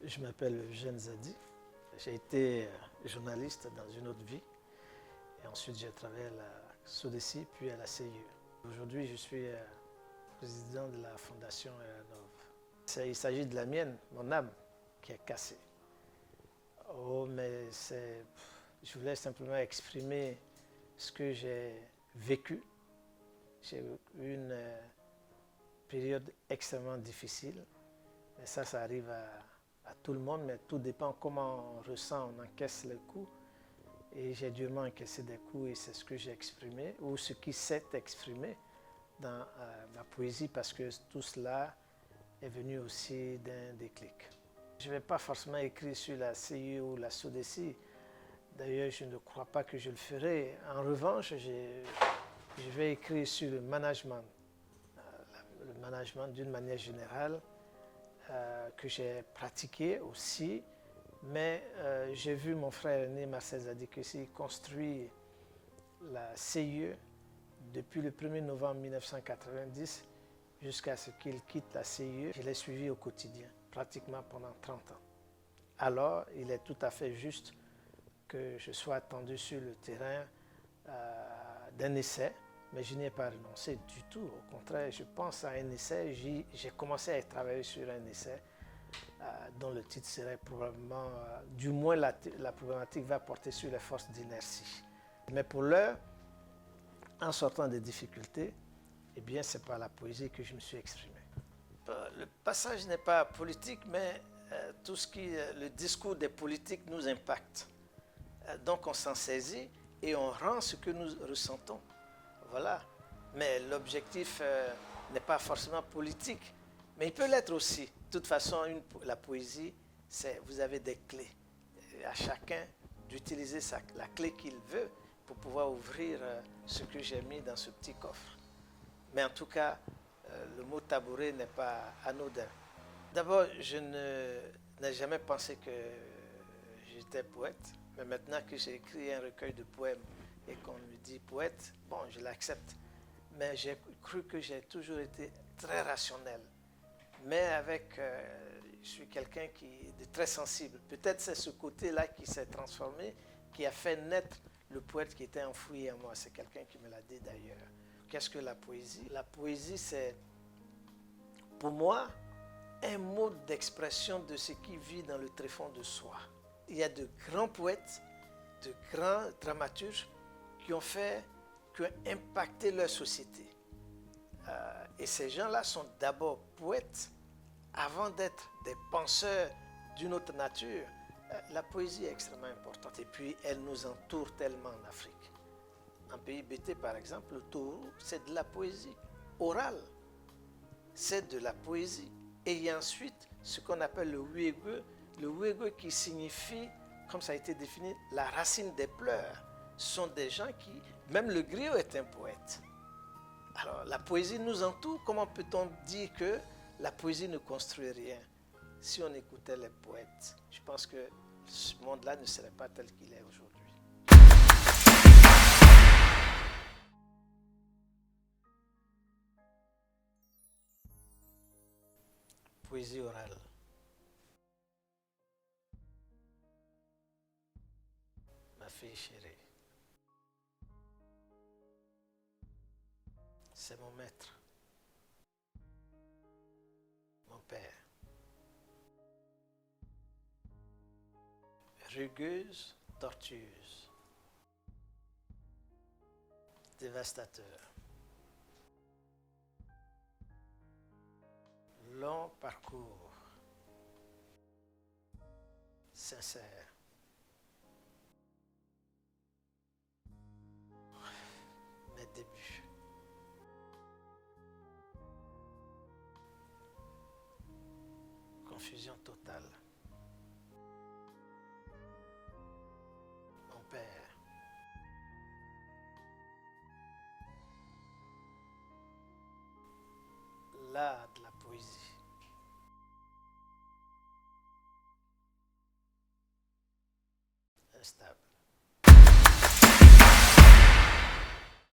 Je m'appelle Eugène Zadi. J'ai été journaliste dans une autre vie et ensuite j'ai travaillé à la SODECI puis à la CIE. Aujourd'hui, je suis président de la Fondation Eranov. Il s'agit de la mienne, mon âme, qui est cassée. Oh, mais je voulais simplement exprimer ce que j'ai vécu. J'ai eu une période extrêmement difficile. Mais ça arrive à tout le monde, mais tout dépend comment on ressent, on encaisse les coups. Et j'ai durement encaissé des coups et c'est ce que j'ai exprimé, ou ce qui s'est exprimé dans ma poésie, parce que tout cela est venu aussi d'un déclic. Je ne vais pas forcément écrire sur la CIE ou la SODECI. D'ailleurs, je ne crois pas que je le ferai. En revanche, je vais écrire sur le management d'une manière générale, que j'ai pratiqué aussi, mais j'ai vu mon frère aîné Marcel Zadi construire la CIE depuis le 1er novembre 1990 jusqu'à ce qu'il quitte la CIE. Je l'ai suivi au quotidien, pratiquement pendant 30 ans. Alors, il est tout à fait juste que je sois attendu sur le terrain d'un essai, mais je n'y ai pas renoncé du tout. Au contraire, je pense à un essai. J'ai commencé à travailler sur un essai dont le titre serait probablement, du moins la problématique va porter sur les forces d'inertie. Mais pour l'heure, en sortant des difficultés, eh bien, c'est par la poésie que je me suis exprimé. Le passage n'est pas politique, mais tout ce qui, le discours des politiques nous impacte. Donc on s'en saisit et on rend ce que nous ressentons. Voilà. Mais l'objectif n'est pas forcément politique, mais il peut l'être aussi. De toute façon, la poésie, c'est vous avez des clés. Et à chacun d'utiliser la clé qu'il veut pour pouvoir ouvrir ce que j'ai mis dans ce petit coffre. Mais en tout cas, le mot tabouret n'est pas anodin. D'abord, je n'ai jamais pensé que j'étais poète, mais maintenant que j'ai écrit un recueil de poèmes et qu'on me dit poète, bon, je l'accepte. Mais j'ai cru que j'ai toujours été très rationnel. Mais je suis quelqu'un de très sensible. Peut-être c'est ce côté-là qui s'est transformé, qui a fait naître le poète qui était enfoui en moi. C'est quelqu'un qui me l'a dit d'ailleurs. Qu'est-ce que la poésie? La poésie, c'est, pour moi, un mode d'expression de ce qui vit dans le tréfonds de soi. Il y a de grands poètes, de grands dramaturges qui ont impacté leur société. Et ces gens-là sont d'abord poètes avant d'être des penseurs d'une autre nature. La poésie est extrêmement importante et puis elle nous entoure tellement en Afrique. En pays BT, par exemple, le Tourou, c'est de la poésie orale. C'est de la poésie. Et il y a ensuite ce qu'on appelle le Wege qui signifie, comme ça a été défini, la racine des pleurs. Ce sont des gens qui, même le griot est un poète. Alors la poésie nous entoure. Comment peut-on dire que la poésie ne construit rien? Si on écoutait les poètes, je pense que ce monde-là ne serait pas tel qu'il est aujourd'hui. Poésie orale. Ma fille chérie. C'est mon maître. Mon père. Rugueuse, tortueuse. Dévastateur. Long parcours. Sincère. Mes débuts. Confusion totale. Mon père. L'art de la poésie.